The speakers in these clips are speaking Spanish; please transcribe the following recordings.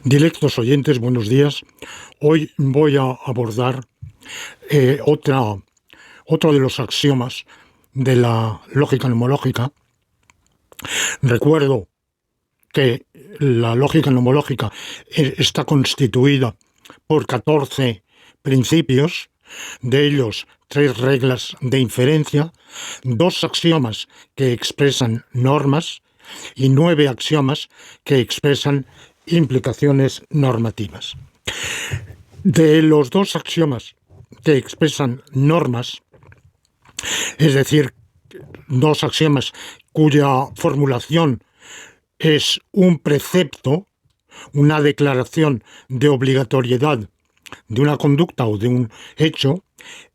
Directos oyentes, buenos días. Hoy voy a abordar otro de los axiomas de la lógica nomológica. Recuerdo que la lógica nomológica está constituida por 14 principios, de ellos 3 reglas de inferencia, 2 axiomas que expresan normas y 9 axiomas que expresan implicaciones normativas. De los 2 axiomas que expresan normas, es decir, 2 axiomas cuya formulación es un precepto, una declaración de obligatoriedad de una conducta o de un hecho.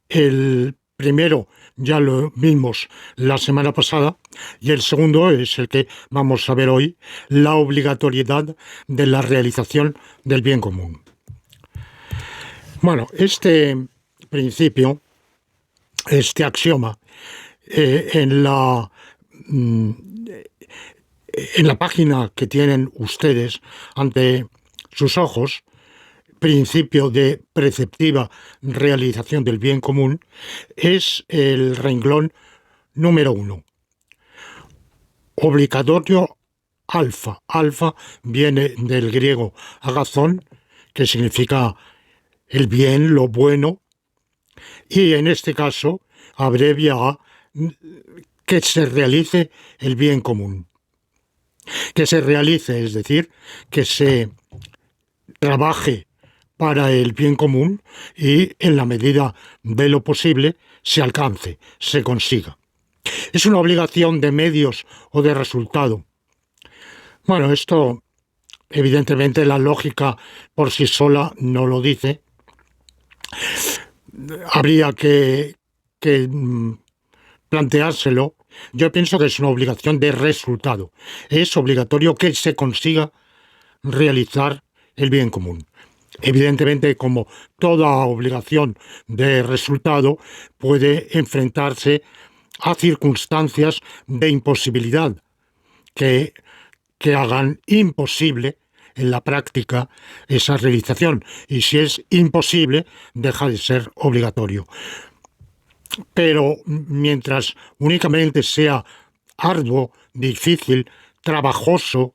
El primero ya lo vimos la semana pasada y el segundo es el que vamos a ver hoy, la obligatoriedad de la realización del bien común. Bueno, este principio, este axioma, en la página que tienen ustedes ante sus ojos, principio de preceptiva realización del bien común, es el renglón número 1. Obligatorio alfa. Alfa viene del griego agazón, que significa el bien, lo bueno, y en este caso abrevia a que se realice el bien común. Que se realice, es decir, que se trabaje para el bien común y, en la medida de lo posible, se alcance, se consiga. Es una obligación de medios o de resultado. Bueno, esto, evidentemente, la lógica por sí sola no lo dice. Habría que planteárselo. Yo pienso que es una obligación de resultado. Es obligatorio que se consiga realizar el bien común. Evidentemente, como toda obligación de resultado, puede enfrentarse a circunstancias de imposibilidad que hagan imposible en la práctica esa realización. Y si es imposible, deja de ser obligatorio. Pero mientras únicamente sea arduo, difícil, trabajoso,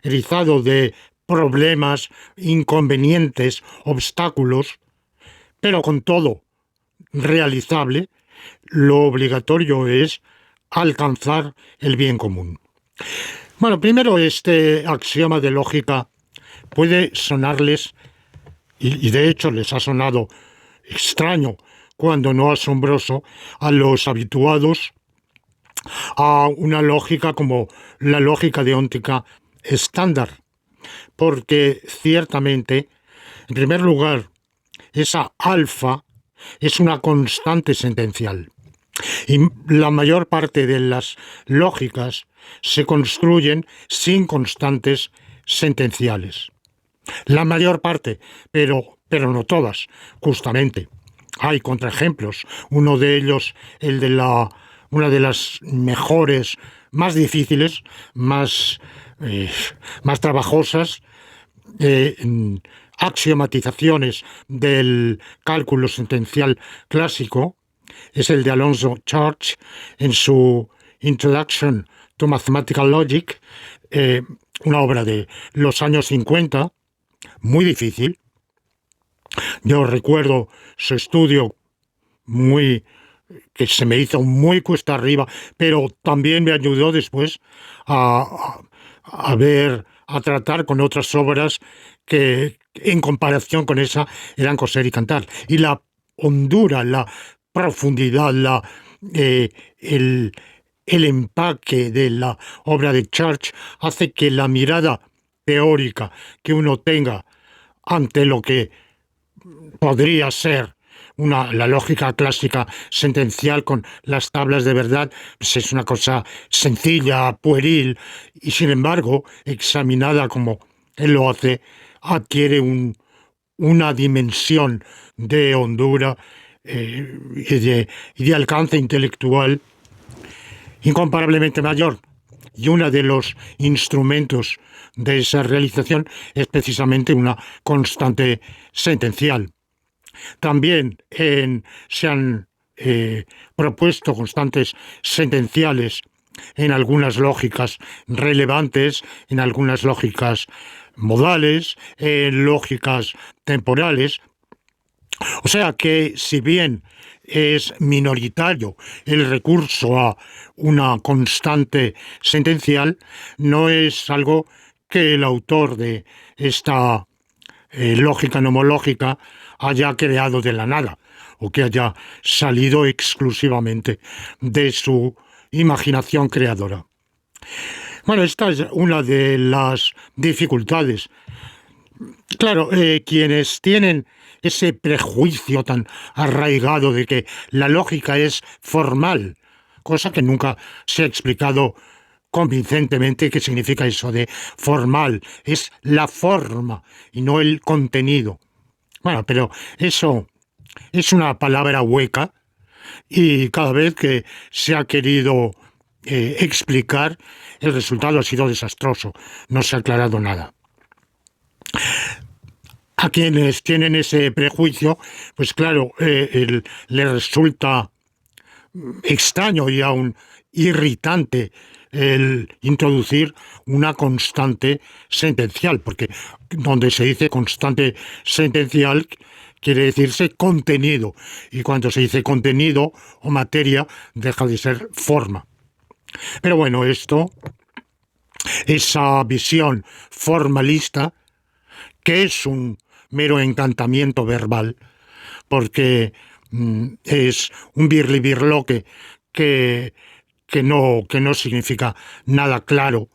erizado de problemas, inconvenientes, obstáculos, pero con todo realizable, lo obligatorio es alcanzar el bien común. Bueno, primero, este axioma de lógica puede sonarles, y de hecho les ha sonado extraño, cuando no asombroso, a los habituados a una lógica como la lógica deóntica estándar, porque ciertamente, en primer lugar, esa alfa es una constante sentencial. Y la mayor parte de las lógicas se construyen sin constantes sentenciales. La mayor parte, pero no todas, justamente. Hay contraejemplos. Uno de ellos, una de las mejores, más difíciles, más trabajosas, axiomatizaciones del cálculo sentencial clásico, es el de Alonzo Church en su Introduction to Mathematical Logic, una obra de los años 50, muy difícil. Yo recuerdo su estudio que se me hizo muy cuesta arriba, pero también me ayudó después a tratar con otras obras que en comparación con esa eran coser y cantar. Y la hondura, la profundidad, el empaque de la obra de Church hace que la mirada teórica que uno tenga ante lo que podría ser la lógica clásica sentencial con las tablas de verdad, pues es una cosa sencilla, pueril, y sin embargo, examinada como él lo hace, adquiere una dimensión de hondura y de alcance intelectual incomparablemente mayor. y uno de los instrumentos de esa realización es precisamente una constante sentencial. También se han propuesto constantes sentenciales en algunas lógicas relevantes, en algunas lógicas modales, en lógicas temporales. O sea que, si bien es minoritario el recurso a una constante sentencial, no es algo que el autor de esta lógica nomológica haya creado de la nada o que haya salido exclusivamente de su imaginación creadora. Bueno, esta es una de las dificultades. Claro, quienes tienen ese prejuicio tan arraigado de que la lógica es formal, cosa que nunca se ha explicado convincentemente qué significa eso de formal, es la forma y no el contenido. Bueno, pero eso es una palabra hueca y cada vez que se ha querido explicar, el resultado ha sido desastroso, no se ha aclarado nada. A quienes tienen ese prejuicio, pues claro, les resulta extraño y aún irritante el introducir una constante sentencial, porque donde se dice constante sentencial quiere decirse contenido, y cuando se dice contenido o materia deja de ser forma. Pero bueno, esa visión formalista, que es un mero encantamiento verbal, porque es un birlibirloque que no significa nada claro.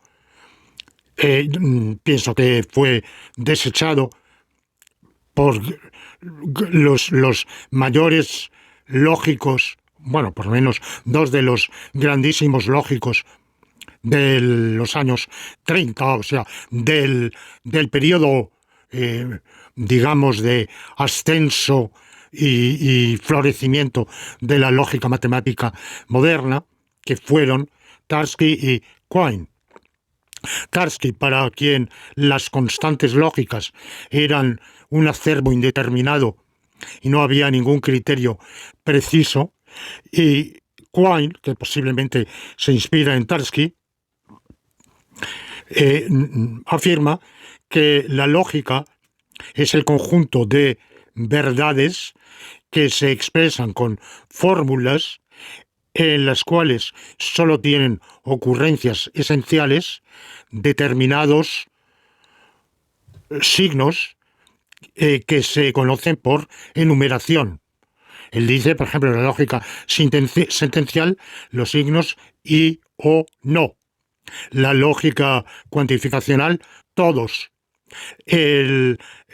Pienso que fue desechado por los mayores lógicos, bueno, por lo menos dos de los grandísimos lógicos de los años 30, o sea, del periodo, digamos, de ascenso y florecimiento de la lógica matemática moderna, que fueron Tarski y Quine. Tarski, para quien las constantes lógicas eran un acervo indeterminado y no había ningún criterio preciso, y Quine, que posiblemente se inspira en Tarski, afirma que la lógica es el conjunto de verdades que se expresan con fórmulas en las cuales solo tienen ocurrencias esenciales determinados signos que se conocen por enumeración. Él dice, por ejemplo, en la lógica sentencial, los signos y o no. La lógica cuantificacional, todos.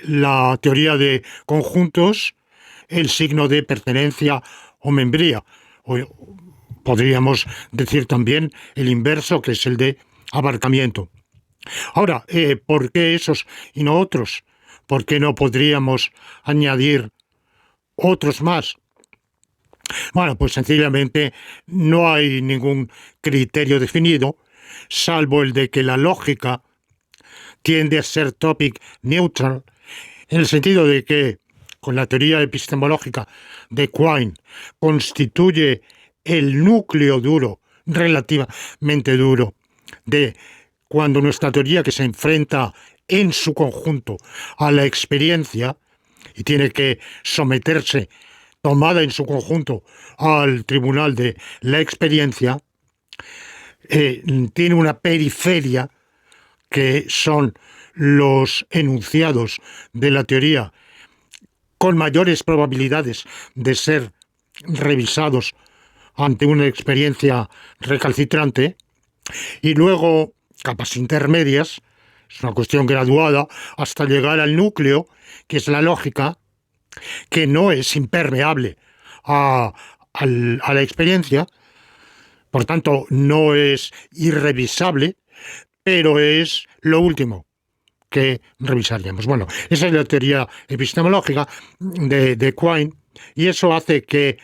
La teoría de conjuntos, el signo de pertenencia o membría. Podríamos decir también el inverso, que es el de abarcamiento. Ahora, ¿por qué esos y no otros? ¿Por qué no podríamos añadir otros más? Bueno, pues sencillamente no hay ningún criterio definido, salvo el de que la lógica tiende a ser topic neutral, en el sentido de que, con la teoría epistemológica de Quine, constituye el núcleo duro, relativamente duro, de cuando nuestra teoría, que se enfrenta en su conjunto a la experiencia y tiene que someterse, tomada en su conjunto, al tribunal de la experiencia, tiene una periferia que son los enunciados de la teoría con mayores probabilidades de ser revisados ante una experiencia recalcitrante, y luego capas intermedias, es una cuestión graduada, hasta llegar al núcleo, que es la lógica, que no es impermeable a la experiencia, por tanto no es irrevisable, pero es lo último que revisaríamos. Bueno, esa es la teoría epistemológica de Quine, y eso hace que,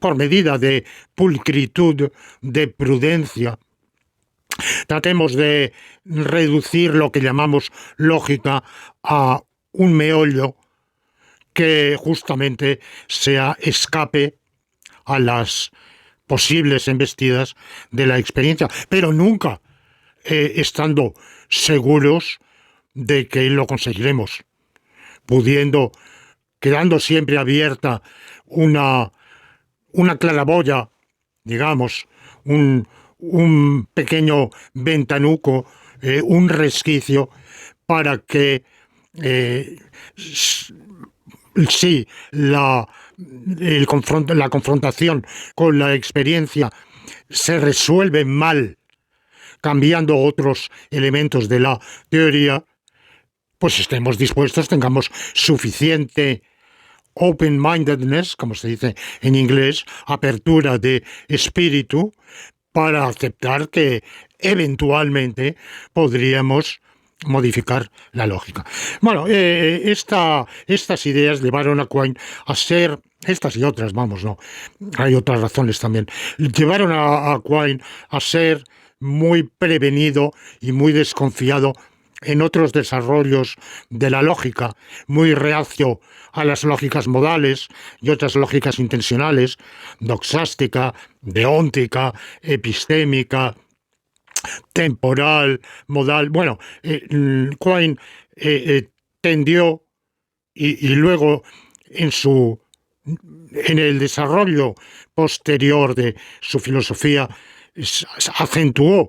por medida de pulcritud, de prudencia, Tratemos de reducir lo que llamamos lógica a un meollo que justamente sea escape a las posibles embestidas de la experiencia, pero nunca estando seguros de que lo conseguiremos, quedando siempre abierta una claraboya, digamos, un pequeño ventanuco, un resquicio para que sí, la confrontación con la experiencia se resuelve mal cambiando otros elementos de la teoría, pues estemos dispuestos, tengamos suficiente open-mindedness, como se dice en inglés, apertura de espíritu, para aceptar que eventualmente podríamos modificar la lógica. Bueno, estas ideas llevaron a Quine a ser, estas y otras, vamos, no, hay otras razones también, llevaron a Quine a ser muy prevenido y muy desconfiado en otros desarrollos de la lógica, muy reacio a las lógicas modales y otras lógicas intencionales, doxástica, deóntica, epistémica, temporal, modal. Bueno, Quine tendió y luego en el desarrollo posterior de su filosofía acentuó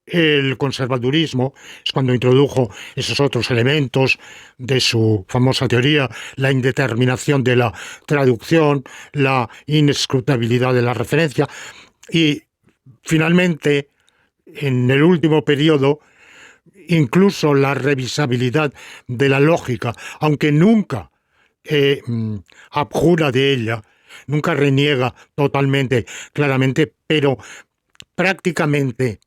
el conservadurismo, es cuando introdujo esos otros elementos de su famosa teoría, la indeterminación de la traducción, la inescrutabilidad de la referencia, y finalmente, en el último periodo, incluso la revisabilidad de la lógica, aunque nunca abjura de ella, nunca reniega totalmente, claramente, pero prácticamente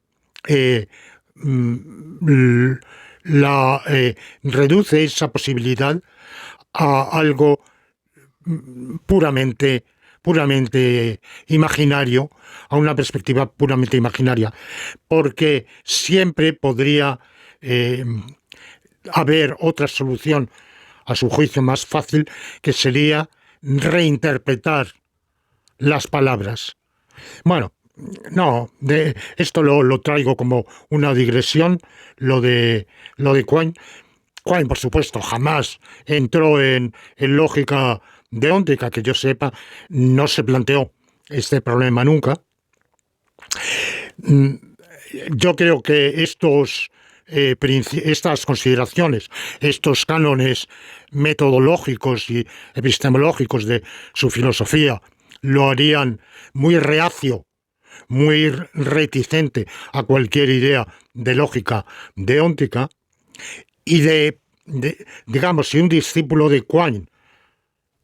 reduce esa posibilidad a algo puramente imaginario, a una perspectiva puramente imaginaria, porque siempre podría haber otra solución, a su juicio más fácil, que sería reinterpretar las palabras. Bueno, no, esto lo traigo como una digresión, lo de Quine. Quine, por supuesto, jamás entró en lógica deóntica, que yo sepa, no se planteó este problema nunca. Yo creo que estas consideraciones, estos cánones metodológicos y epistemológicos de su filosofía lo harían muy reacio, muy reticente a cualquier idea de lógica deóntica, y digamos, si un discípulo de Quine,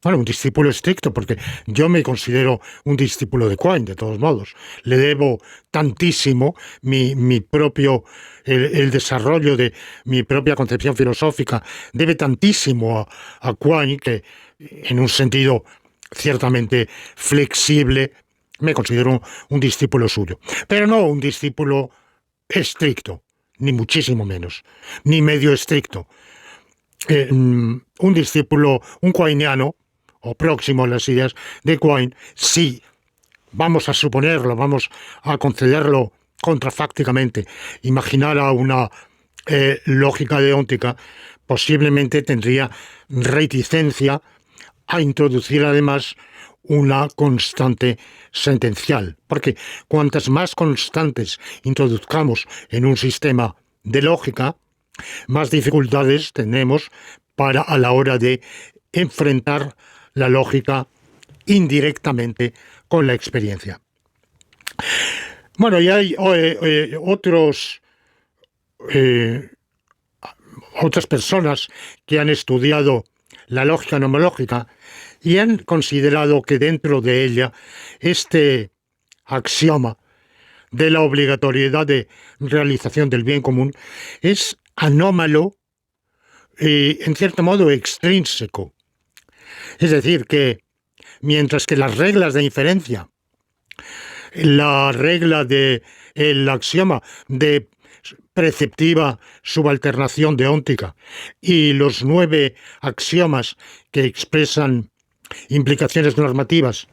bueno, un discípulo estricto, porque yo me considero un discípulo de Quine, de todos modos, le debo tantísimo el desarrollo de mi propia concepción filosófica, debe tantísimo a Quine que, en un sentido ciertamente flexible, me considero un discípulo suyo, pero no un discípulo estricto, ni muchísimo menos, ni medio estricto. Un discípulo, un quineano, o próximo a las ideas de Quine, sí, vamos a suponerlo, vamos a concederlo contrafácticamente, imaginara una lógica deóntica, posiblemente tendría reticencia a introducir además una constante sentencial, porque cuantas más constantes introduzcamos en un sistema de lógica, más dificultades tenemos a la hora de enfrentar la lógica indirectamente con la experiencia. Bueno, y hay otras personas que han estudiado la lógica nomológica y han considerado que dentro de ella este axioma de la obligatoriedad de realización del bien común es anómalo y, en cierto modo, extrínseco. Es decir, que mientras que las reglas de inferencia, la regla de el axioma de preceptiva subalternación deóntica y los 9 axiomas que expresan implicaciones normativas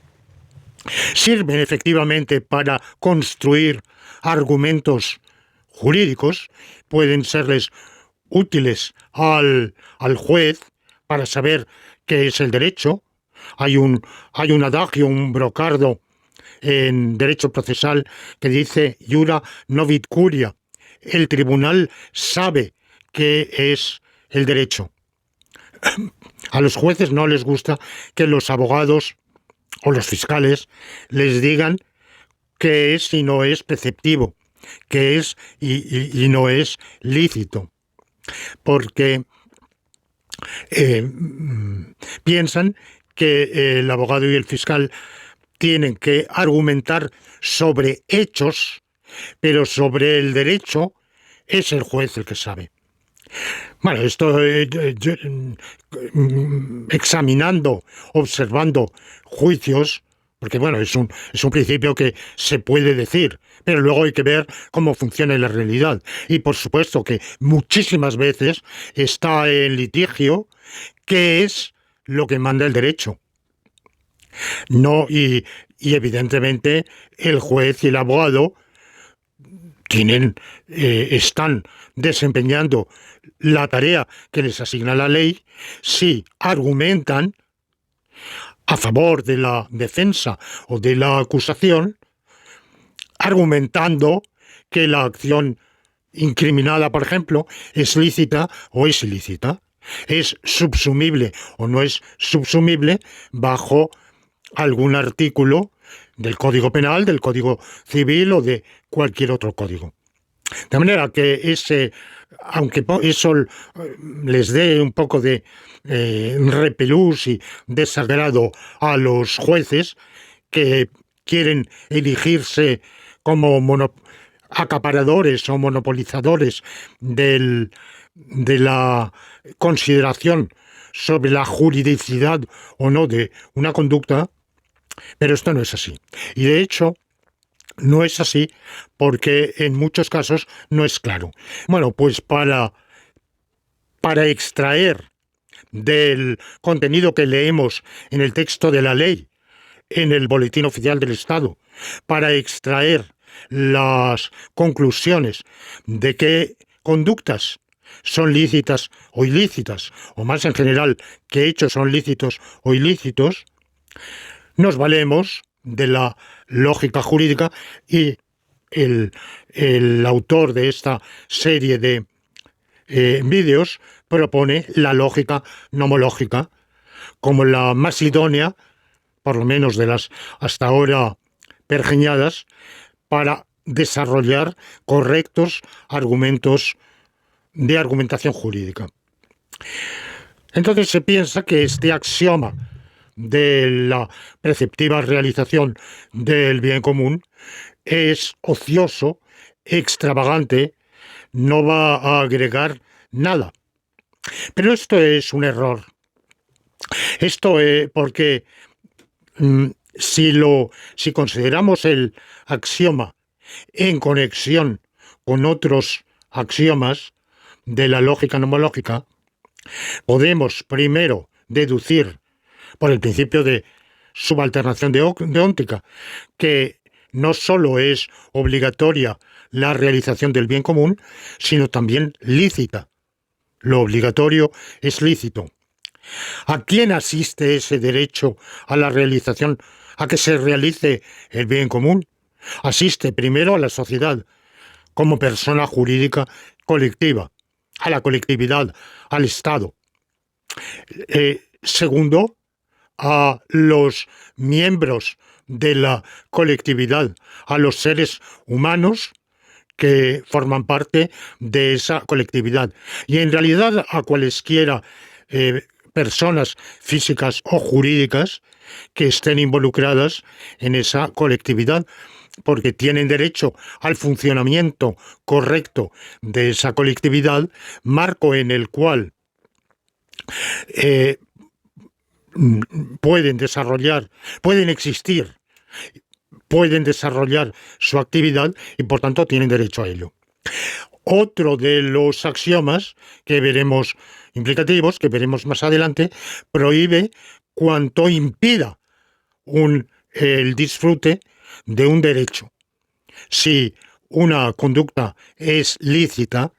sirven efectivamente para construir argumentos jurídicos, pueden serles útiles al juez para saber qué es el derecho. Hay un adagio, un brocardo en derecho procesal que dice iura novit curia. El tribunal sabe qué es el derecho. A los jueces no les gusta que los abogados o los fiscales les digan qué es y no es preceptivo, qué es y no es lícito, porque piensan que el abogado y el fiscal tienen que argumentar sobre hechos, pero sobre el derecho es el juez el que sabe. Bueno, esto examinando, observando juicios, porque bueno, es un principio que se puede decir, pero luego hay que ver cómo funciona en la realidad. Y por supuesto que muchísimas veces está en litigio qué es lo que manda el derecho. No, y evidentemente el juez y el abogado están desempeñando la tarea que les asigna la ley si argumentan a favor de la defensa o de la acusación, argumentando que la acción incriminada, por ejemplo, es lícita o es ilícita, es subsumible o no es subsumible bajo algún artículo del Código Penal, del Código Civil o de cualquier otro código. De manera que aunque eso les dé un poco de repelús y desagrado a los jueces que quieren erigirse como acaparadores o monopolizadores de la consideración sobre la juridicidad o no de una conducta, pero esto no es así. Y de hecho, no es así porque en muchos casos no es claro. Bueno, pues para extraer del contenido que leemos en el texto de la ley, en el Boletín Oficial del Estado, para extraer las conclusiones de qué conductas son lícitas o ilícitas, o más en general, qué hechos son lícitos o ilícitos, nos valemos de la lógica jurídica y el autor de esta serie de vídeos propone la lógica nomológica como la más idónea, por lo menos de las hasta ahora pergeñadas, para desarrollar correctos argumentos de argumentación jurídica. Entonces se piensa que este axioma de la preceptiva realización del bien común es ocioso, extravagante, no va a agregar nada. Pero esto es un error. Esto es porque si consideramos el axioma en conexión con otros axiomas de la lógica nomológica, podemos primero deducir por el principio de subalternación deóntica, que no solo es obligatoria la realización del bien común, sino también lícita. Lo obligatorio es lícito. ¿A quién asiste ese derecho a la realización, a que se realice el bien común? Asiste primero a la sociedad, como persona jurídica colectiva, a la colectividad, al Estado. Segundo, a los miembros de la colectividad, a los seres humanos que forman parte de esa colectividad. Y en realidad a cualesquiera personas físicas o jurídicas que estén involucradas en esa colectividad, porque tienen derecho al funcionamiento correcto de esa colectividad, marco en el cual pueden desarrollar, pueden existir pueden desarrollar su actividad y por tanto tienen derecho a ello. Otro de los axiomas que veremos implicativos, que veremos más adelante, prohíbe cuanto impida el disfrute de un derecho. Si una conducta es lícita,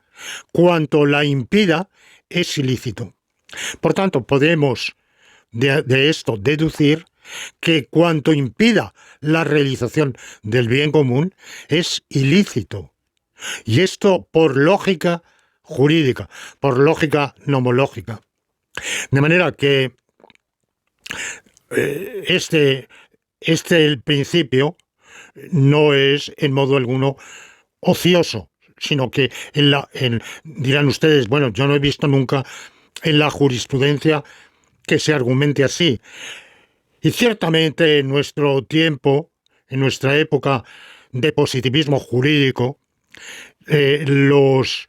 cuanto la impida es ilícito. Por tanto, podemos de esto deducir que cuanto impida la realización del bien común es ilícito. Y esto por lógica jurídica, por lógica nomológica. De manera que el principio no es en modo alguno ocioso, sino que dirán ustedes, bueno, yo no he visto nunca en la jurisprudencia que se argumente así. Y ciertamente en nuestro tiempo, en nuestra época de positivismo jurídico, los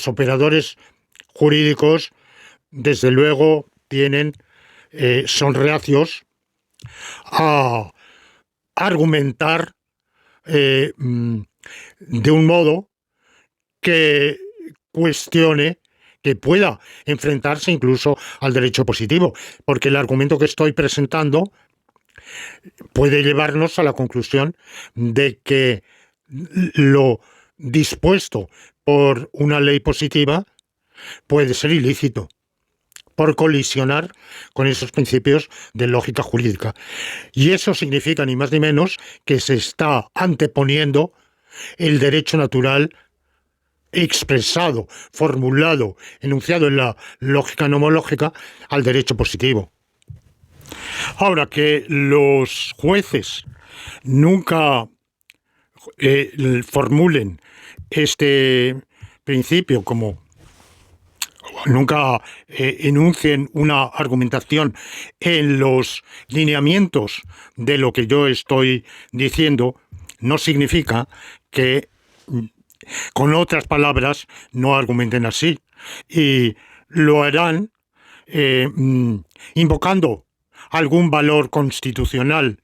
operadores jurídicos, desde luego, son reacios a argumentar de un modo que cuestione, que pueda enfrentarse incluso al derecho positivo, porque el argumento que estoy presentando puede llevarnos a la conclusión de que lo dispuesto por una ley positiva puede ser ilícito, por colisionar con esos principios de lógica jurídica. Y eso significa ni más ni menos que se está anteponiendo el derecho natural expresado, formulado, enunciado en la lógica nomológica al derecho positivo. Ahora, que los jueces nunca formulen este principio, como nunca enuncien una argumentación en los lineamientos de lo que yo estoy diciendo, no significa que, con otras palabras, no argumenten así. Y lo harán invocando algún valor constitucional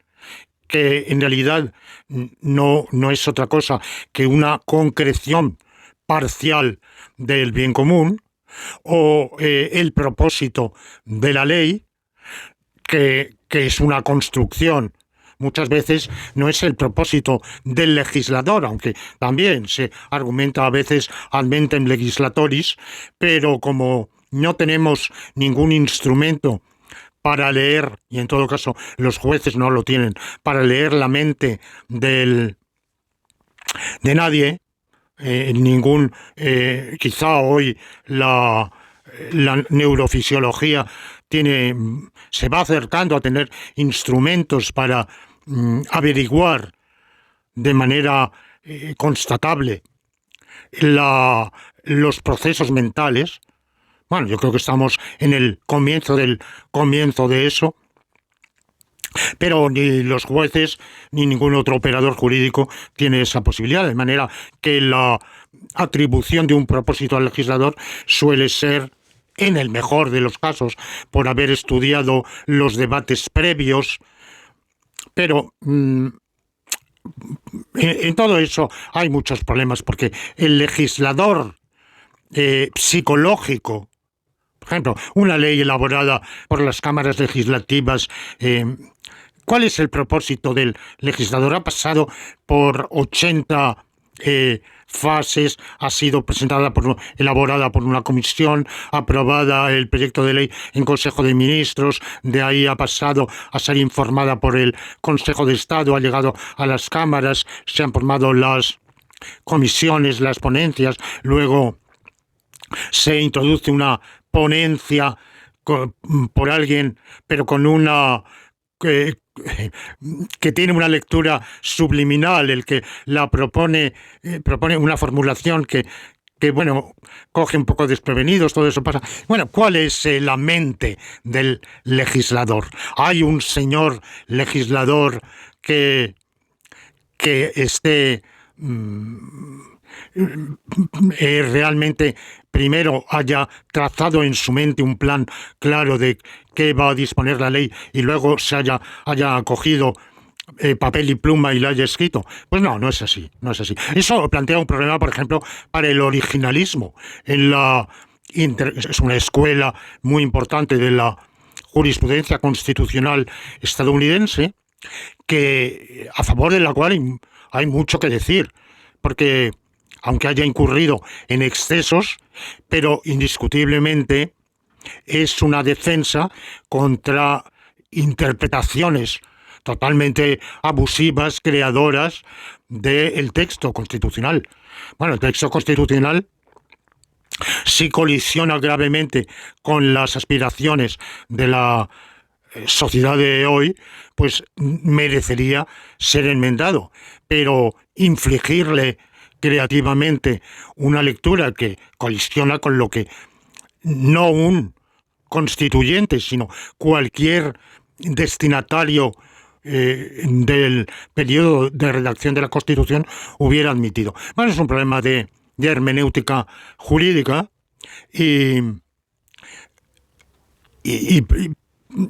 que en realidad no es otra cosa que una concreción parcial del bien común, o el propósito de la ley, que es una construcción. Muchas veces no es el propósito del legislador, aunque también se argumenta a veces ad mentem legislatoris, pero como no tenemos ningún instrumento para leer, y en todo caso los jueces no lo tienen, para leer la mente de nadie, quizá hoy la neurofisiología se va acercando a tener instrumentos para averiguar de manera constatable los procesos mentales. Bueno, yo creo que estamos en el comienzo de eso, pero ni los jueces ni ningún otro operador jurídico tiene esa posibilidad, de manera que la atribución de un propósito al legislador suele ser, en el mejor de los casos, por haber estudiado los debates previos, pero en todo eso hay muchos problemas, porque el legislador psicológico, por ejemplo, una ley elaborada por las cámaras legislativas, ¿cuál es el propósito del legislador? Ha pasado por 80 fases, ha sido elaborada por una comisión, aprobada el proyecto de ley en Consejo de Ministros, de ahí ha pasado a ser informada por el Consejo de Estado, ha llegado a las cámaras, se han formado las comisiones, las ponencias, luego se introduce una ponencia por alguien, pero con una que tiene una lectura subliminal, el que la propone una formulación que bueno, coge un poco desprevenidos, todo eso pasa. Bueno, ¿cuál es la mente del legislador? Hay un señor legislador que esté realmente primero haya trazado en su mente un plan claro de qué va a disponer la ley y luego se haya acogido papel y pluma y lo haya escrito. Pues no, no es así, no es así. Eso plantea un problema, por ejemplo, para el originalismo. Es una escuela muy importante de la jurisprudencia constitucional estadounidense, a favor de la cual hay mucho que decir, porque aunque haya incurrido en excesos, pero indiscutiblemente es una defensa contra interpretaciones totalmente abusivas, creadoras del texto constitucional. Bueno, el texto constitucional, si colisiona gravemente con las aspiraciones de la sociedad de hoy, pues merecería ser enmendado, pero infligirle creativamente una lectura que colisiona con lo que no un constituyente, sino cualquier destinatario del periodo de redacción de la Constitución hubiera admitido. Bueno, es un problema de hermenéutica jurídica y, y,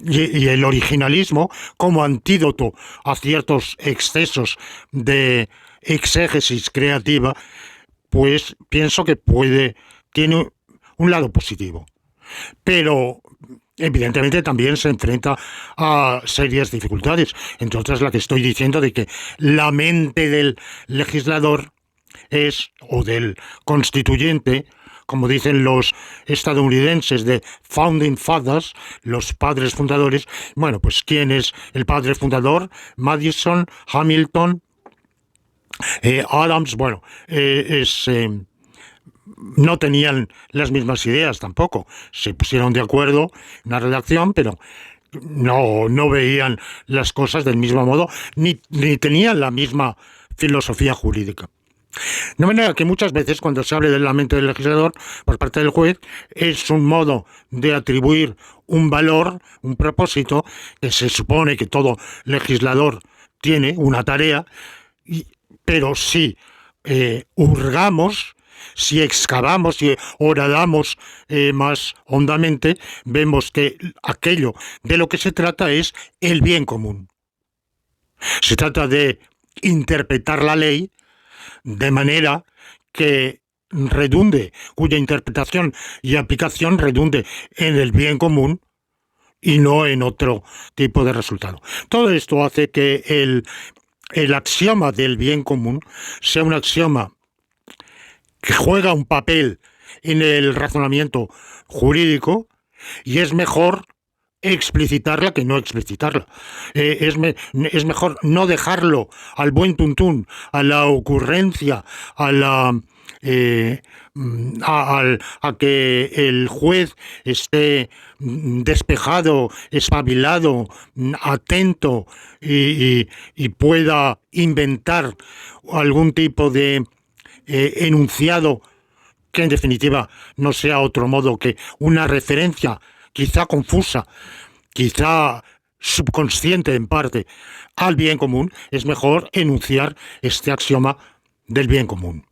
y el originalismo como antídoto a ciertos excesos de exégesis creativa, pues pienso que tiene un lado positivo. Pero evidentemente también se enfrenta a serias dificultades, entre otras la que estoy diciendo de que la mente del legislador o del constituyente, como dicen los estadounidenses de Founding Fathers, los padres fundadores. Bueno, pues ¿quién es el padre fundador? Madison, Hamilton, Adams. Bueno, no tenían las mismas ideas tampoco. Se pusieron de acuerdo en la redacción, pero no veían las cosas del mismo modo, ni tenían la misma filosofía jurídica. De manera que muchas veces cuando se hable de la mente del legislador por parte del juez es un modo de atribuir un valor, un propósito, que se supone que todo legislador tiene, una tarea, pero si hurgamos, si excavamos, si horadamos más hondamente, vemos que aquello de lo que se trata es el bien común. Se trata de interpretar la ley de manera que cuya interpretación y aplicación redunde en el bien común y no en otro tipo de resultado. Todo esto hace que el axioma del bien común sea un axioma que juega un papel en el razonamiento jurídico y es mejor explicitarla que no explicitarla. Es mejor no dejarlo al buen tuntún, a la ocurrencia, a que el juez esté despejado, espabilado, atento y pueda inventar algún tipo de enunciado que en definitiva no sea otro modo que una referencia quizá confusa, quizá subconsciente en parte, al bien común. Es mejor enunciar este axioma del bien común.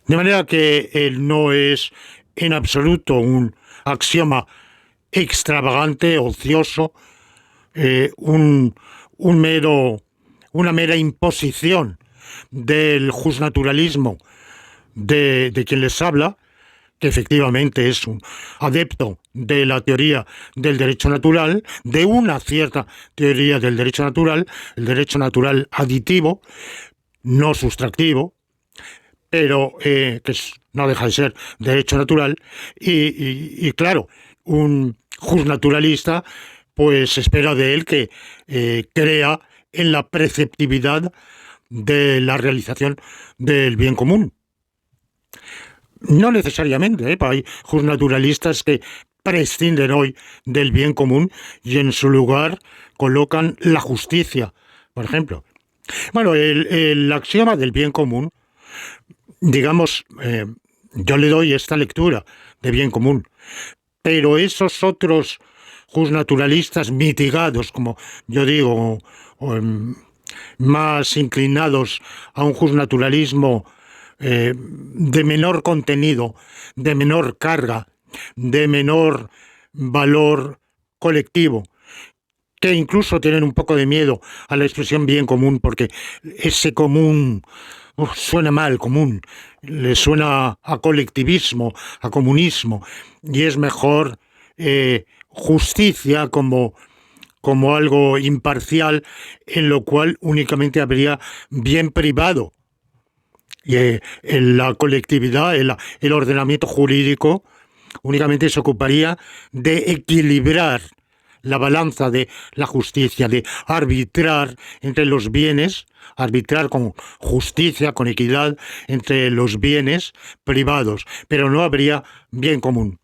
De manera que él no es en absoluto un axioma extravagante, ocioso, una mera imposición del justnaturalismo de quien les habla, que efectivamente es un adepto de la teoría del derecho natural, de una cierta teoría del derecho natural, el derecho natural aditivo, no sustractivo, pero que no deja de ser derecho natural, y claro, un justnaturalista pues espera de él que crea en la preceptividad de la realización del bien común. No necesariamente, hay justnaturalistas que prescinden hoy del bien común y en su lugar colocan la justicia, por ejemplo. Bueno, el axioma del bien común, digamos, yo le doy esta lectura de bien común, pero esos otros justnaturalistas mitigados, como yo digo, más inclinados a un justnaturalismo de menor contenido, de menor carga, de menor valor colectivo, que incluso tienen un poco de miedo a la expresión bien común, porque ese común suena mal, común, le suena a colectivismo, a comunismo, y es mejor justicia como algo imparcial, en lo cual únicamente habría bien privado. Y en la colectividad, el ordenamiento jurídico, únicamente se ocuparía de equilibrar la balanza de la justicia, de arbitrar entre los bienes, arbitrar con justicia, con equidad entre los bienes privados, pero no habría bien común.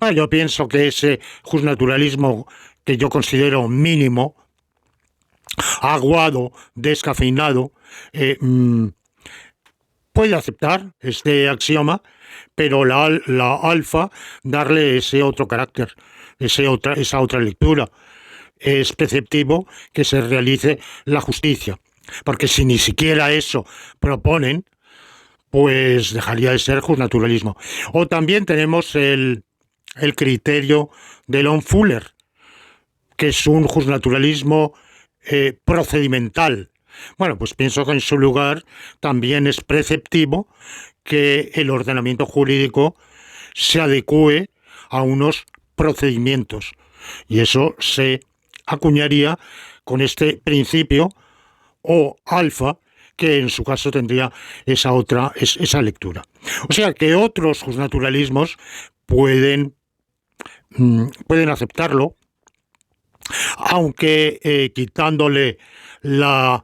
Bueno, yo pienso que ese justnaturalismo que yo considero mínimo, aguado, descafeinado, puede aceptar este axioma, pero la alfa darle ese otro carácter, esa otra lectura. Es preceptivo que se realice la justicia, porque si ni siquiera eso proponen, pues dejaría de ser justnaturalismo. O también tenemos el criterio de Lon Fuller, que es un justnaturalismo procedimental. Bueno, pues pienso que en su lugar también es preceptivo que el ordenamiento jurídico se adecúe a unos procedimientos. Y eso se acuñaría con este principio o alfa, que en su caso tendría esa lectura. O sea que otros justnaturalismos pueden aceptarlo, aunque quitándole la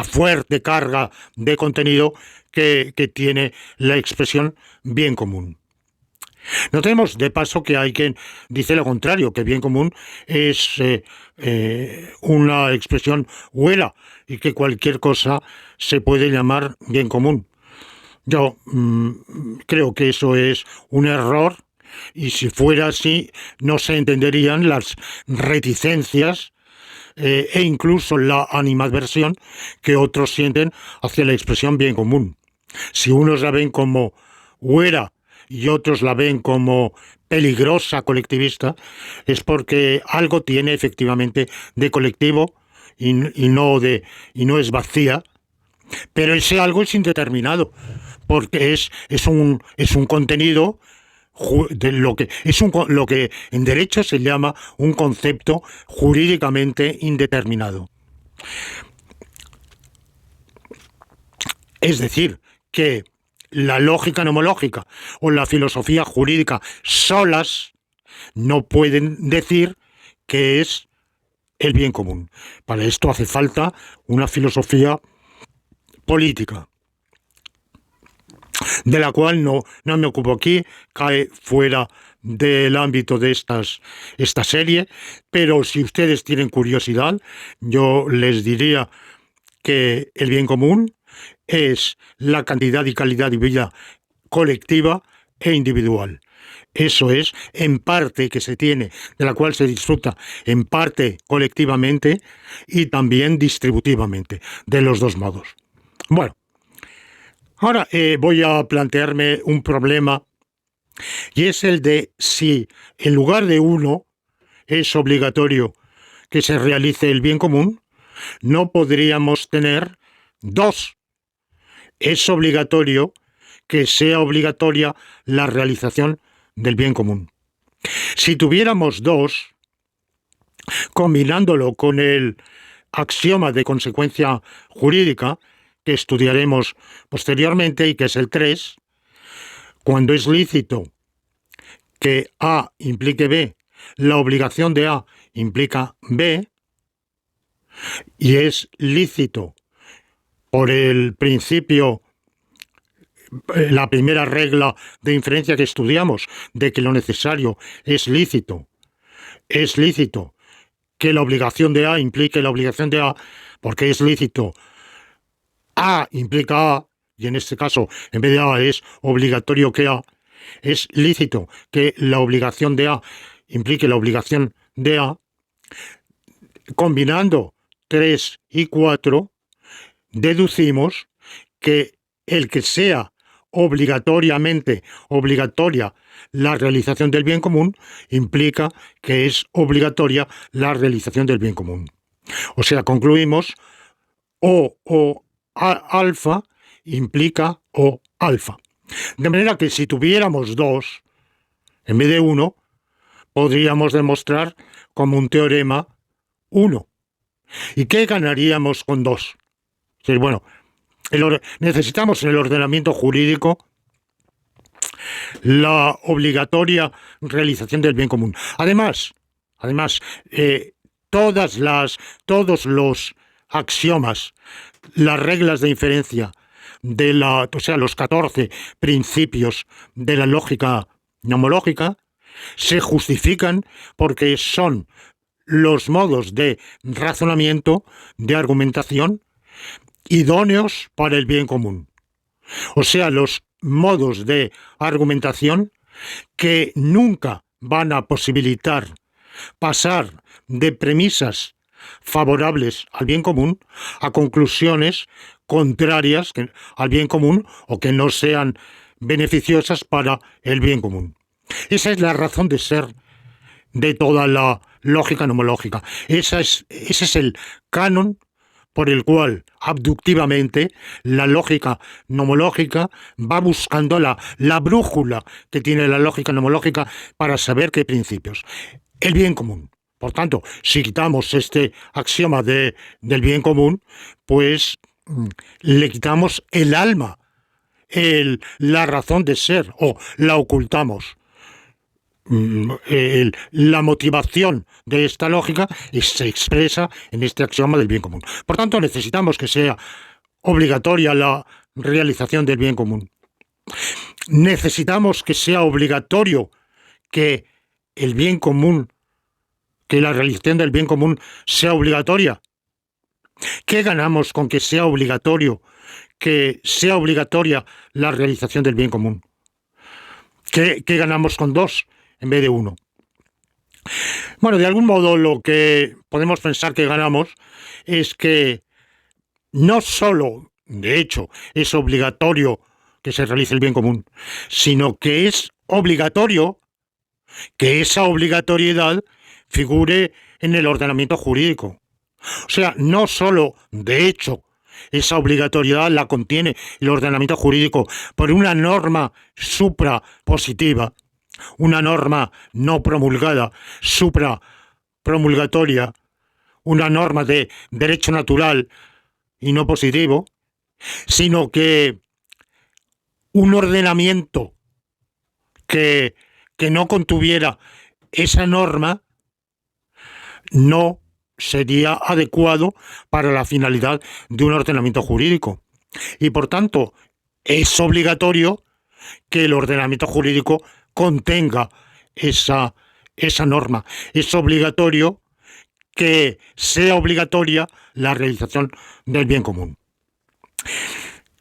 fuerte carga de contenido que tiene la expresión bien común. Notemos de paso que hay quien dice lo contrario, que bien común es una expresión huela y que cualquier cosa se puede llamar bien común. Yo creo que eso es un error, y si fuera así no se entenderían las reticencias e incluso la animadversión que otros sienten hacia la expresión bien común. Si unos la ven como huera y otros la ven como peligrosa colectivista, es porque algo tiene efectivamente de colectivo y no es vacía, pero ese algo es indeterminado, porque es un contenido de lo que en derecho se llama un concepto jurídicamente indeterminado. Es decir, que la lógica nomológica o la filosofía jurídica solas no pueden decir que es el bien común. Para esto hace falta una filosofía política, de la cual no me ocupo aquí, cae fuera del ámbito de esta serie, pero si ustedes tienen curiosidad, yo les diría que el bien común es la cantidad y calidad de vida colectiva e individual. Eso es, en parte que se tiene, de la cual se disfruta en parte colectivamente y también distributivamente, de los dos modos. Bueno, ahora voy a plantearme un problema, y es el de si en lugar de uno es obligatorio que se realice el bien común, no podríamos tener dos. Es obligatorio que sea obligatoria la realización del bien común. Si tuviéramos dos, combinándolo con el axioma de consecuencia jurídica, que estudiaremos posteriormente y que es el 3, cuando es lícito que A implique B, la obligación de A implica B, y es lícito por el principio, la primera regla de inferencia que estudiamos, de que lo necesario es lícito que la obligación de A implique la obligación de A, porque es lícito A implica A, y en este caso en vez de A es obligatorio que A, es lícito que la obligación de A implique la obligación de A. Combinando 3 y 4, deducimos que el que sea obligatoria la realización del bien común, implica que es obligatoria la realización del bien común. O sea, concluimos o alfa implica o alfa. De manera que si tuviéramos dos en vez de uno, podríamos demostrar como un teorema 1. ¿Y qué ganaríamos con 2? Bueno, necesitamos en el ordenamiento jurídico la obligatoria realización del bien común. Además, todos los axiomas, las reglas de inferencia los 14 principios de la lógica nomológica se justifican porque son los modos de razonamiento, de argumentación, idóneos para el bien común. O sea, los modos de argumentación que nunca van a posibilitar pasar de premisas favorables al bien común a conclusiones contrarias al bien común o que no sean beneficiosas para el bien común. Esa es la razón de ser de toda la lógica nomológica. Ese es el canon por el cual abductivamente la lógica nomológica va buscando la brújula que tiene la lógica nomológica para saber qué principios. El bien común. Por tanto, si quitamos este axioma del bien común, pues le quitamos el alma, la razón de ser, o la ocultamos. La motivación de esta lógica se expresa en este axioma del bien común. Por tanto, necesitamos que sea obligatoria la realización del bien común. Necesitamos que sea obligatorio que el bien común, que la realización del bien común sea obligatoria. ¿Qué ganamos con que sea obligatoria la realización del bien común? ¿Qué ganamos con 2 en vez de 1? Bueno, de algún modo lo que podemos pensar que ganamos es que no solo, de hecho, es obligatorio que se realice el bien común, sino que es obligatorio que esa obligatoriedad figure en el ordenamiento jurídico. O sea, no solo, de hecho, esa obligatoriedad la contiene el ordenamiento jurídico por una norma suprapositiva, una norma no promulgada, suprapromulgatoria, una norma de derecho natural y no positivo, sino que un ordenamiento que no contuviera esa norma no sería adecuado para la finalidad de un ordenamiento jurídico. Y por tanto, es obligatorio que el ordenamiento jurídico contenga esa norma. Es obligatorio que sea obligatoria la realización del bien común.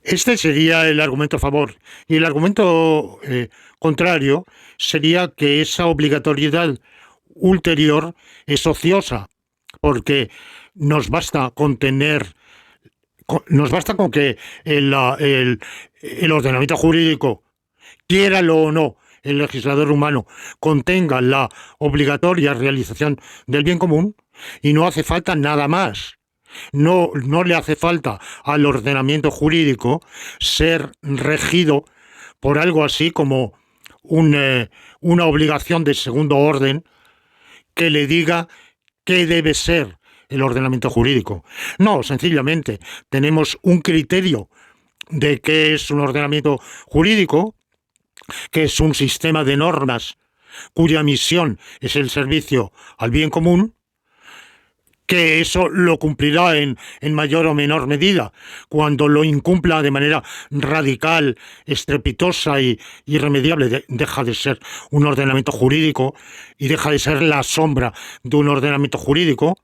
Este sería el argumento a favor. Y el argumento contrario sería que esa obligatoriedad ulterior es ociosa, porque nos basta con que el ordenamiento jurídico, quiéralo o no, el legislador humano contenga la obligatoria realización del bien común y no hace falta nada más. No le hace falta al ordenamiento jurídico ser regido por algo así como una obligación de segundo orden que le diga qué debe ser el ordenamiento jurídico. No, sencillamente tenemos un criterio de qué es un ordenamiento jurídico, que es un sistema de normas cuya misión es el servicio al bien común, que eso lo cumplirá en mayor o menor medida. Cuando lo incumpla de manera radical, estrepitosa y irremediable, deja de ser un ordenamiento jurídico y deja de ser la sombra de un ordenamiento jurídico.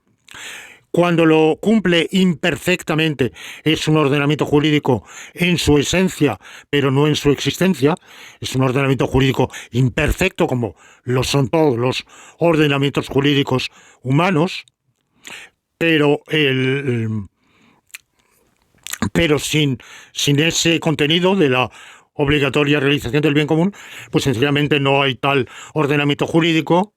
Cuando lo cumple imperfectamente, es un ordenamiento jurídico en su esencia, pero no en su existencia. Es un ordenamiento jurídico imperfecto, como lo son todos los ordenamientos jurídicos humanos, pero sin ese contenido de la obligatoria realización del bien común, pues sencillamente no hay tal ordenamiento jurídico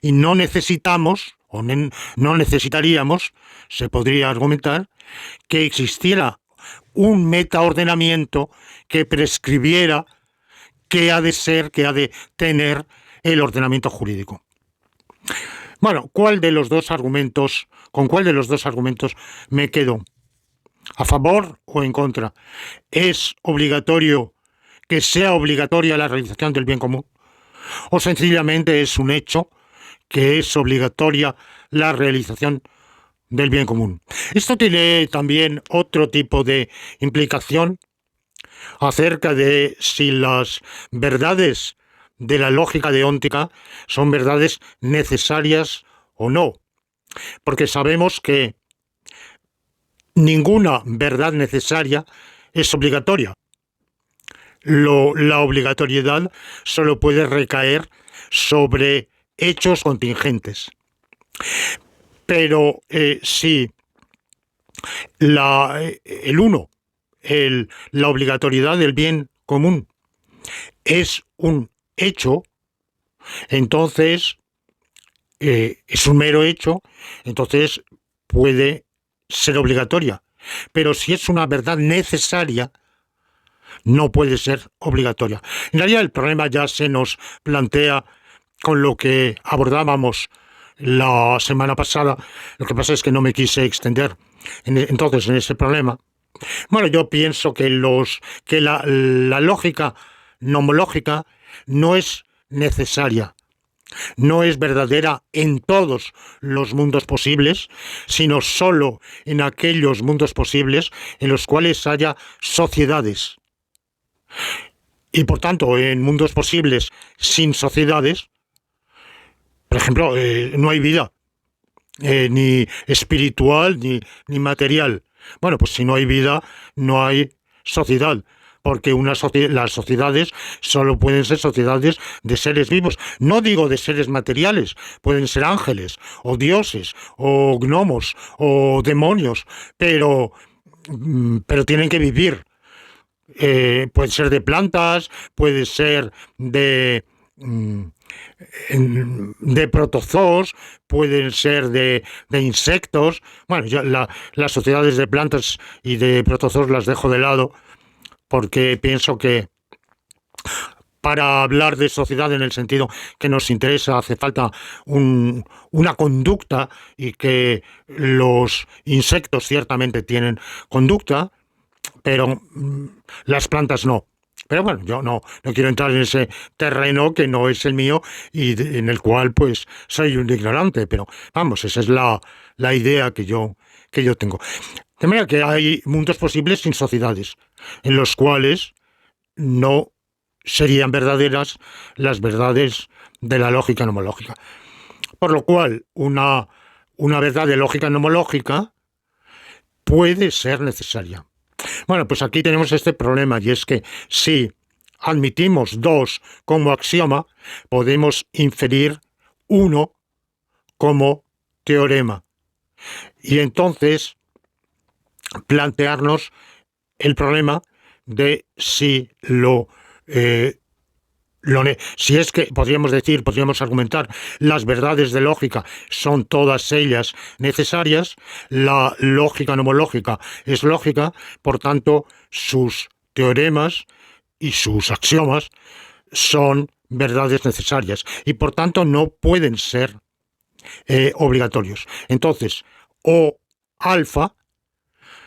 y no necesitamos, o no necesitaríamos, se podría argumentar, que existiera un metaordenamiento que prescribiera qué ha de ser, qué ha de tener el ordenamiento jurídico. Bueno, ¿con cuál de los dos argumentos me quedo? ¿A favor o en contra? ¿Es obligatorio que sea obligatoria la realización del bien común? ¿O sencillamente es un hecho que es obligatoria la realización del bien común? Esto tiene también otro tipo de implicación acerca de si las verdades de la lógica deóntica son verdades necesarias o no. Porque sabemos que ninguna verdad necesaria es obligatoria. La obligatoriedad solo puede recaer sobre hechos contingentes. Pero si la obligatoriedad del bien común es un hecho, entonces es un mero hecho, entonces puede ser obligatoria. Pero si es una verdad necesaria, no puede ser obligatoria. En realidad el problema ya se nos plantea con lo que abordábamos la semana pasada. Lo que pasa es que no me quise extender entonces en ese problema. Bueno, yo pienso que la lógica nomológica no es necesaria, no es verdadera en todos los mundos posibles, sino solo en aquellos mundos posibles en los cuales haya sociedades. Y por tanto, en mundos posibles sin sociedades, por ejemplo, no hay vida, ni espiritual ni material. Bueno, pues si no hay vida, no hay sociedad, porque las sociedades solo pueden ser sociedades de seres vivos. No digo de seres materiales, pueden ser ángeles, o dioses, o gnomos, o demonios, pero tienen que vivir. Puede ser de plantas, puede ser de protozoos, pueden ser de insectos. Bueno, yo las sociedades de plantas y de protozoos las dejo de lado porque pienso que para hablar de sociedad en el sentido que nos interesa hace falta una conducta, y que los insectos ciertamente tienen conducta, pero las plantas no. Pero bueno, yo no quiero entrar en ese terreno que no es el mío y en el cual pues soy un ignorante, pero vamos, esa es la idea que yo tengo. De manera que hay mundos posibles sin sociedades, en los cuales no serían verdaderas las verdades de la lógica nomológica. Por lo cual, una verdad de lógica nomológica puede ser necesaria. Bueno, pues aquí tenemos este problema, y es que si admitimos 2 como axioma, podemos inferir 1 como teorema. Y entonces plantearnos el problema de si si es que podríamos argumentar, las verdades de lógica son todas ellas necesarias, la lógica nomológica es lógica, por tanto sus teoremas y sus axiomas son verdades necesarias y por tanto no pueden ser obligatorios. Entonces, O alfa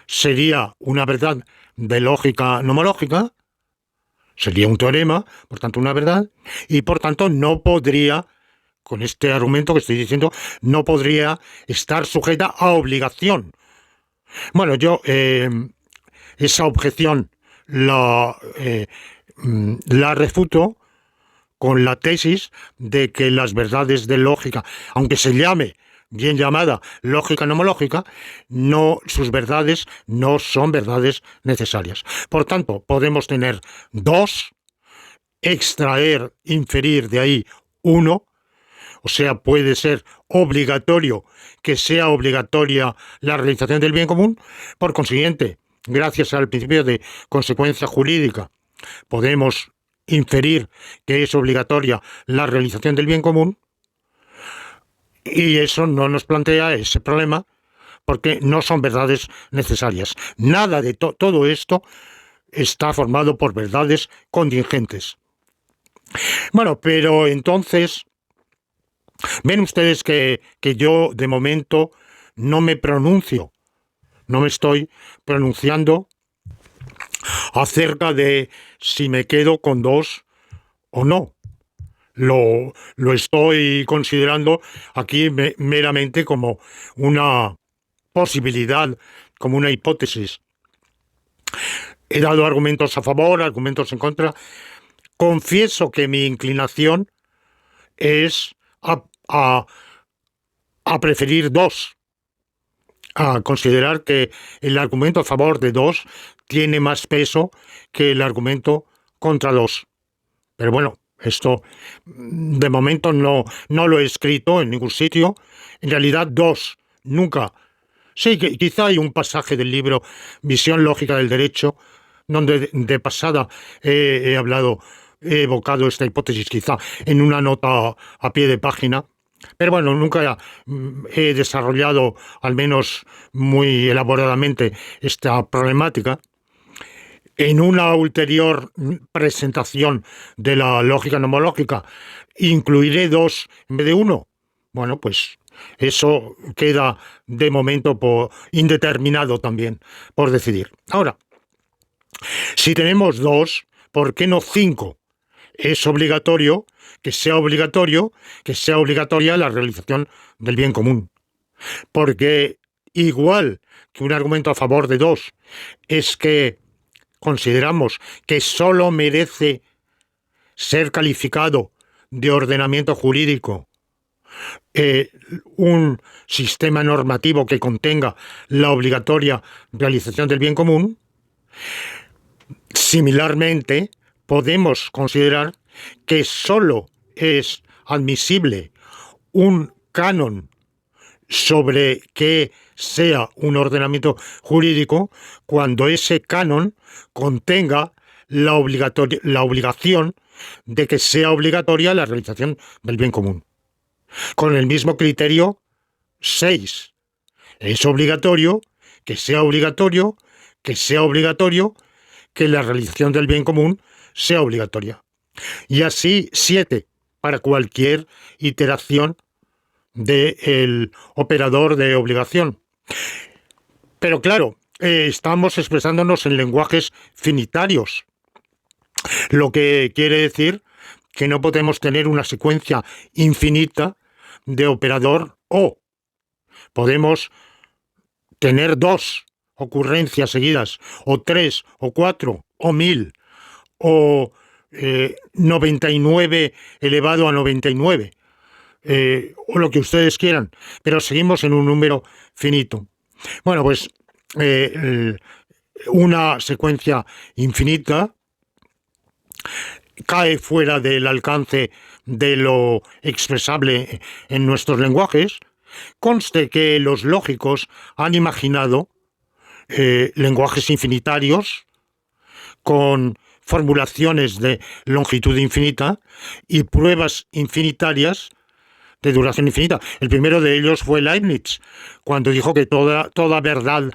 sería una verdad de lógica nomológica, sería un teorema, por tanto una verdad, y por tanto no podría, con este argumento que estoy diciendo, no podría estar sujeta a obligación. Bueno, yo esa objeción la refuto con la tesis de que las verdades de lógica, aunque se llame bien llamada lógica nomológica, sus verdades no son verdades necesarias. Por tanto, podemos tener 2, extraer, inferir de ahí 1, o sea, puede ser obligatorio que sea obligatoria la realización del bien común. Por consiguiente, gracias al principio de consecuencia jurídica, podemos inferir que es obligatoria la realización del bien común, y eso no nos plantea ese problema, porque no son verdades necesarias. Nada de todo esto está formado por verdades contingentes. Bueno, pero entonces, ven ustedes que yo de momento no me pronuncio, no me estoy pronunciando acerca de si me quedo con dos o no. Lo estoy considerando aquí meramente como una posibilidad, como una hipótesis. He dado argumentos a favor, argumentos en contra. Confieso que mi inclinación es a preferir dos, a considerar que el argumento a favor de dos tiene más peso que el argumento contra dos. Pero bueno, esto de momento no lo he escrito en ningún sitio. En realidad, dos, nunca. Sí, quizá hay un pasaje del libro Visión lógica del derecho, donde de pasada he evocado esta hipótesis, quizá en una nota a pie de página. Pero bueno, nunca he desarrollado, al menos muy elaboradamente, esta problemática. En una ulterior presentación de la lógica nomológica, ¿incluiré dos en vez de uno? Bueno, pues eso queda de momento indeterminado también, por decidir. Ahora, si tenemos dos, ¿por qué no cinco? Es obligatorio que sea obligatoria la realización del bien común. Porque igual que un argumento a favor de dos es que consideramos que solo merece ser calificado de ordenamiento jurídico un sistema normativo que contenga la obligatoria realización del bien común, similarmente podemos considerar que solo es admisible un canon sobre que sea un ordenamiento jurídico cuando ese canon contenga la obligación de que sea obligatoria la realización del bien común. Con el mismo criterio, 6. Es obligatorio que sea obligatorio que la realización del bien común sea obligatoria. Y así 7 para cualquier iteración del operador de obligación. Pero claro, estamos expresándonos en lenguajes finitarios, lo que quiere decir que no podemos tener una secuencia infinita de operador o. Podemos tener dos ocurrencias seguidas, o 3, o 4, o 1000, o 99 elevado a 99, o lo que ustedes quieran, pero seguimos en un número finito. Bueno, pues una secuencia infinita cae fuera del alcance de lo expresable en nuestros lenguajes. Conste que los lógicos han imaginado lenguajes infinitarios con formulaciones de longitud infinita y pruebas infinitarias de duración infinita. El primero de ellos fue Leibniz, cuando dijo que toda verdad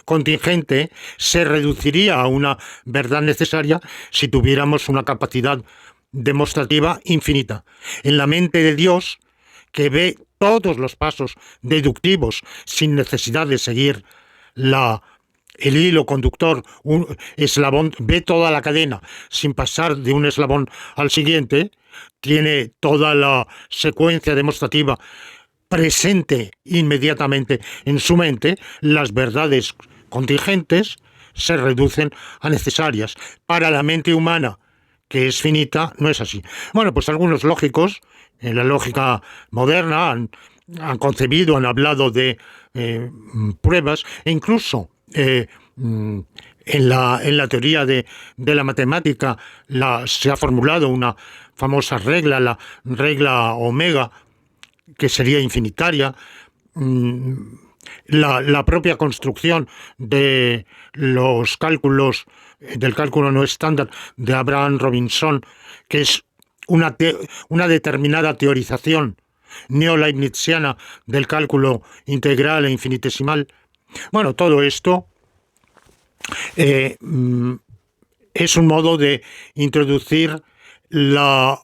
contingente se reduciría a una verdad necesaria si tuviéramos una capacidad demostrativa infinita. En la mente de Dios, que ve todos los pasos deductivos sin necesidad de seguir el hilo conductor, un eslabón, ve toda la cadena sin pasar de un eslabón al siguiente, tiene toda la secuencia demostrativa presente inmediatamente en su mente. Las verdades contingentes se reducen a necesarias. Para la mente humana, que es finita, no es así. Bueno, pues algunos lógicos, en la lógica moderna, han concebido, han hablado de pruebas, e incluso en la teoría de la matemática se ha formulado una famosa regla, la regla omega, que sería infinitaria. La propia construcción de los cálculos del cálculo no estándar de Abraham Robinson, que es una determinada teorización neo-leibniziana del cálculo integral e infinitesimal. Bueno, todo esto es un modo de introducir la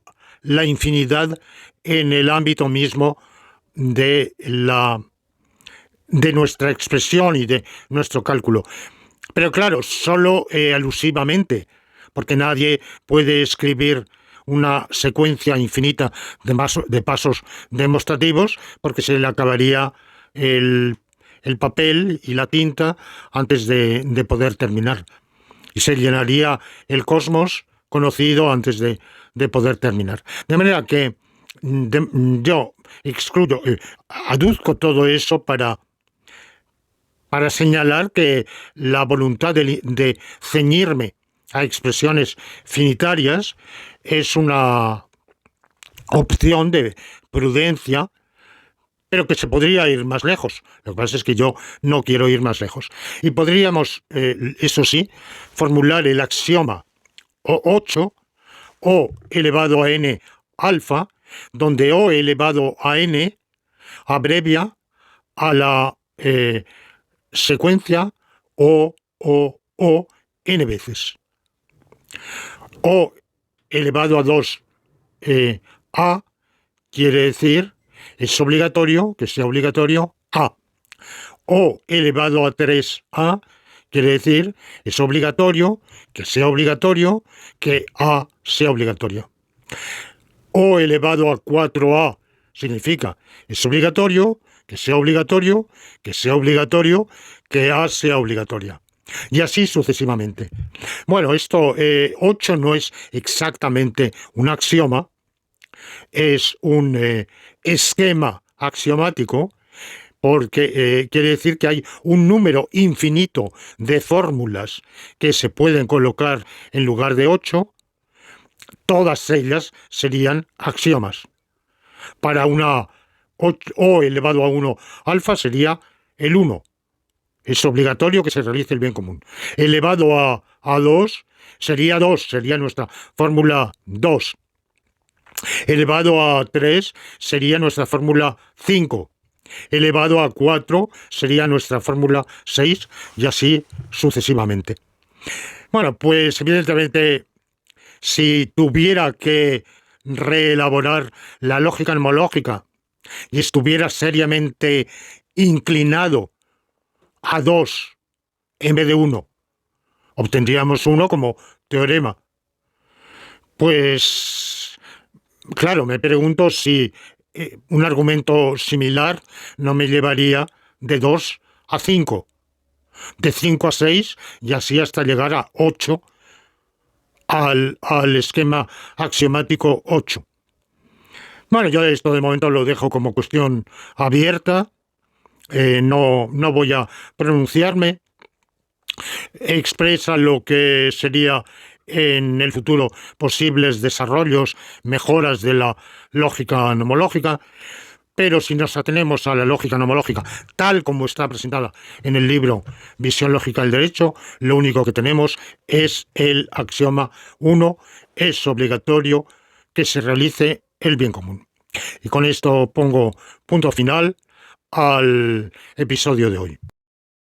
infinidad en el ámbito mismo de nuestra expresión y de nuestro cálculo. Pero claro, solo alusivamente, porque nadie puede escribir una secuencia infinita de pasos demostrativos, porque se le acabaría el papel y la tinta antes de poder terminar. Y se llenaría el cosmos conocido antes de poder terminar. De manera que yo aduzco todo eso para señalar que la voluntad de ceñirme a expresiones finitarias es una opción de prudencia, pero que se podría ir más lejos. Lo que pasa es que yo no quiero ir más lejos. Y podríamos, eso sí, formular el axioma 8, O elevado a n alfa, donde O elevado a n abrevia a la secuencia O n veces. O elevado a 2 a quiere decir, es obligatorio, que sea obligatorio, a. O elevado a 3a quiere decir, es obligatorio, que sea obligatorio, que a sea obligatorio. O elevado a 4a significa, es obligatorio, que sea obligatorio, que sea obligatorio, que a sea obligatoria. Y así sucesivamente. Bueno, esto 8 no es exactamente un axioma, es un esquema axiomático, porque quiere decir que hay un número infinito de fórmulas que se pueden colocar en lugar de 8, todas ellas serían axiomas. Para una O elevado a 1 alfa sería el 1. Es obligatorio que se realice el bien común. Elevado a 2 sería 2, sería nuestra fórmula 2. Elevado a 3 sería nuestra fórmula 5. Elevado a 4 sería nuestra fórmula 6 y así sucesivamente. Bueno, pues evidentemente si tuviera que reelaborar la lógica nomológica y estuviera seriamente inclinado a 2 en vez de 1, obtendríamos 1 como teorema. Pues, claro, me pregunto si un argumento similar no me llevaría de 2 a 5, de 5 a 6 y así hasta llegar a 8, al esquema axiomático 8. Bueno, yo esto de momento lo dejo como cuestión abierta, no voy a pronunciarme. Expresa lo que sería en el futuro posibles desarrollos, mejoras de la lógica nomológica, pero si nos atenemos a la lógica nomológica tal como está presentada en el libro Visión lógica del derecho, lo único que tenemos es el axioma 1, es obligatorio que se realice el bien común. Y con esto pongo punto final al episodio de hoy.